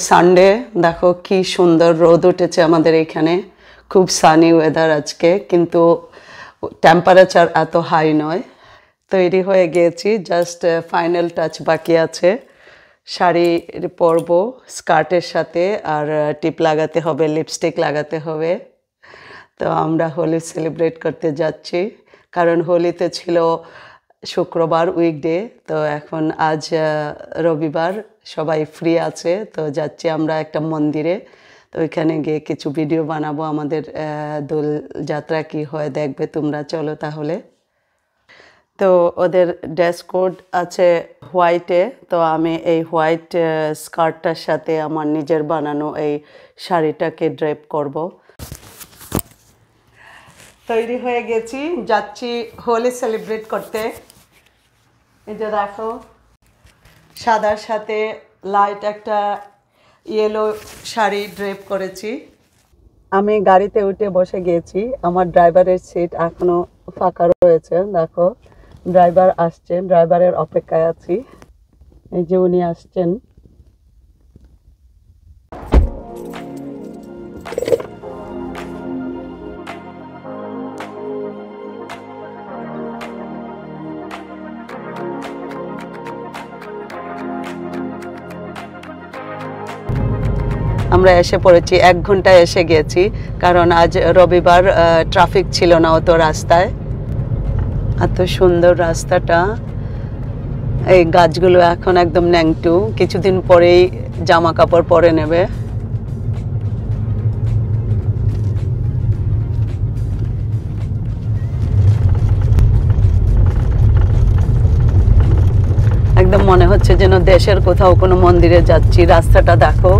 Sunday দেখো কি সুন্দর রোদ উঠেছে আমাদের এখানে, খুব সানি ওয়েদার আজকে, কিন্তু টেম্পারেচার এত হাই নয়। তৈরি হয়ে গিয়েছি, জাস্ট ফাইনাল টাচ বাকি আছে। শাড়ি পরবো স্কার্টের সাথে, আর টিপ লাগাতে হবে, লিপস্টিক লাগাতে হবে। তো আমরা হোলি সেলিব্রেট করতে যাচ্ছি, কারণ হোলিতে ছিল শুক্রবার উইকডে, তো এখন আজ রবিবার, সবাই ফ্রি আছে। তো যাচ্ছি আমরা একটা মন্দিরে, তো ওইখানে গিয়ে কিছু ভিডিও বানাবো, আমাদের দোল যাত্রা কি হয় দেখবে তোমরা। চলো তাহলে। তো ওদের ড্রেস কোড আছে হোয়াইটে, তো আমি এই হোয়াইট স্কার্টটার সাথে আমার নিজের বানানো এই শাড়িটাকে ড্রেপ করব। তৈরি হয়ে গেছি, যাচ্ছি হোলি সেলিব্রেট করতে। এই যে দেখো, সাদার সাথে লাইট একটা ইয়েলো শাড়ি ড্রেপ করেছি। আমি গাড়িতে উঠে বসে গিয়েছি, আমার ড্রাইভারের সিট এখনো ফাঁকা রয়েছে। দেখো ড্রাইভার আসছেন, ড্রাইভারের অপেক্ষায় আছি। এই যে উনি আসছেন। আমরা এসে পড়েছি, 1 ঘন্টায় এসে গেছি, কারণ আজ রবিবার, ট্রাফিক ছিল না অত রাস্তায়। এত সুন্দর রাস্তাটা, এই গাছগুলো এখন একদম ন্যাংটু, কিছুদিন পরেই জামা কাপড় পরে নেবে। একদম মনে হচ্ছে যেন দেশের কোথাও কোনো মন্দিরে যাচ্ছি। রাস্তাটা দেখো,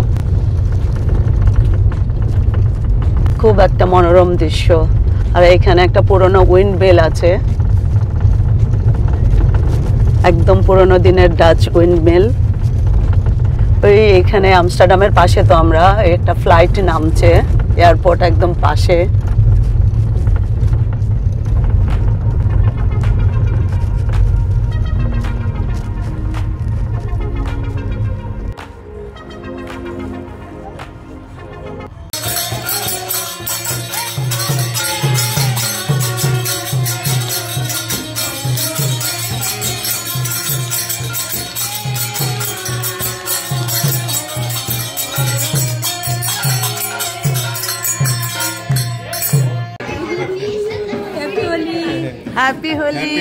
খুব একটা মনোরম দৃশ্য। আর এখানে একটা পুরনো উইন্ড বেল আছে, একদম পুরনো দিনের ডাচ উইন্ড মিল। ওই এখানে আমস্টারডামের পাশে, তো আমরা একটা ফ্লাইট নামছে, এয়ারপোর্ট একদম পাশে। হ্যাপি হোলি।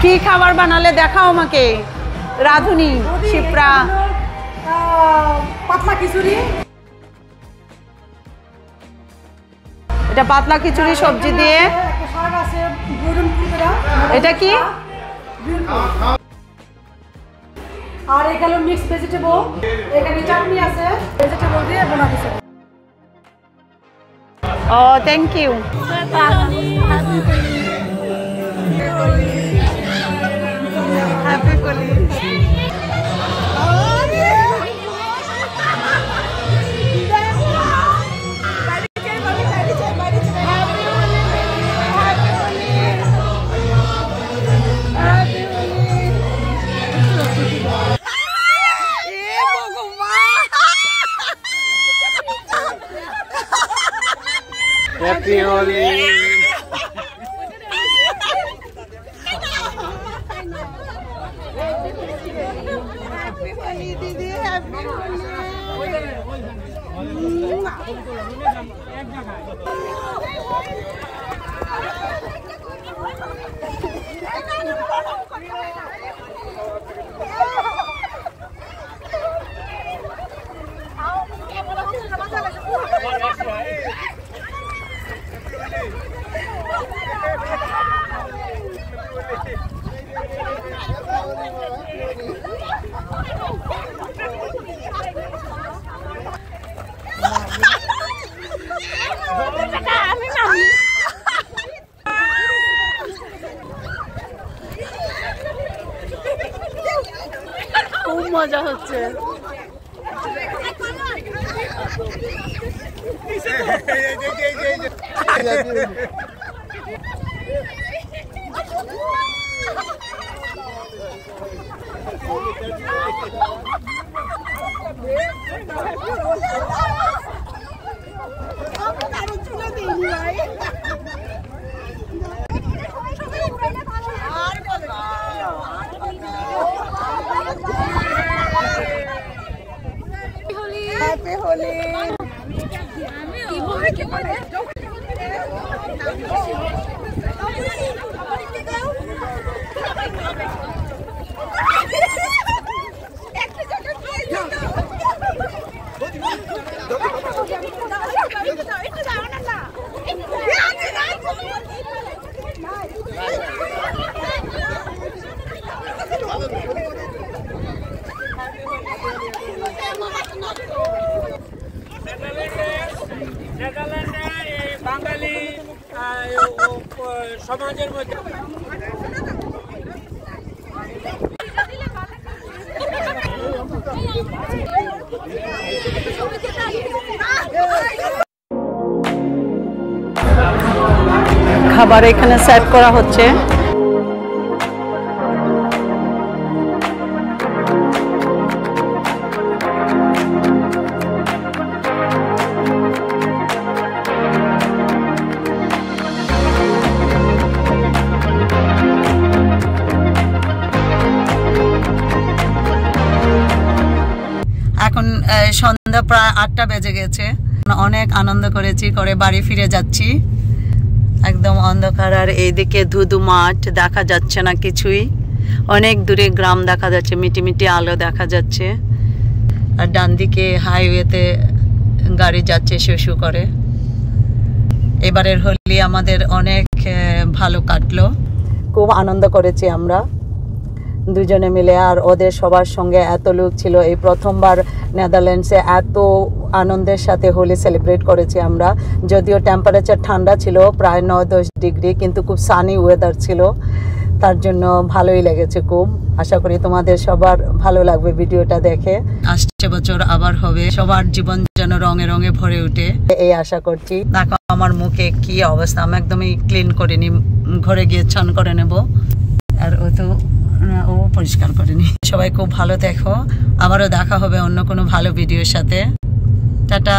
কি খাবার বানালে দেখাও আমাকে, রাধুনি, শিপ্রা। পাতলা খিচুড়ি, এটা পাতলা খিচুড়ি সবজি দিয়ে। এটা কি? আর এখানে মিক্স ভেজিটেবল, এখানে চাটনি আছে, ভেজিটেবল দিয়ে বানাইছে। ও thank you. Happy Holi. Happy Holi! Happy Holi, Didi! Happy Holi! মজা হচ্ছে। Happy Holi! নেদারল্যান্ডে এই বাঙালি সমাজের মধ্যে খাবার এখানে সেট করা হচ্ছে। এখন সন্ধ্যা প্রায় 8টা বেজে গেছে। অনেক আনন্দ করেছি, করে বাড়ি ফিরে যাচ্ছি। একদম অন্ধকার, আর এইদিকে ধুধু মাঠ, দেখা যাচ্ছে না কিছুই। অনেক দূরে গ্রাম দেখা যাচ্ছে, মিটি মিটি আলো দেখা যাচ্ছে। আর ডান দিকে হাইওয়েতে গাড়ি যাচ্ছে শু করে। এবারের হোলি আমাদের অনেক ভালো কাটলো, খুব আনন্দ করেছি আমরা দুজনে মিলে। আর ওদের সবার সঙ্গে এত লোক ছিল, এই প্রথমবার নেদারল্যান্ডসে এত আনন্দের সাথে হোলি সেলিব্রেট করেছি আমরা। যদিও টেম্পারেচার ঠান্ডা ছিল, প্রায় 9-10 ডিগ্রি, কিন্তু খুব সানি ওয়েদার ছিল, তার জন্য ভালোই লেগেছে খুব। আশা করি তোমাদের সবার ভালো লাগবে ভিডিওটা দেখে। আসছে বছর আবার হবে, সবার জীবন যেন রঙে রঙে ভরে ওঠে এই আশা করছি। দেখো আমার মুখে কি অবস্থা, আমি একদমই ক্লিন করিনি, ঘরে গিয়ে স্নান করে নেব। আর ও পরিষ্কার করেনি। সবাই খুব ভালো দেখো, আবারও দেখা হবে অন্য কোনো ভালো ভিডিওর সাথে। টাটা।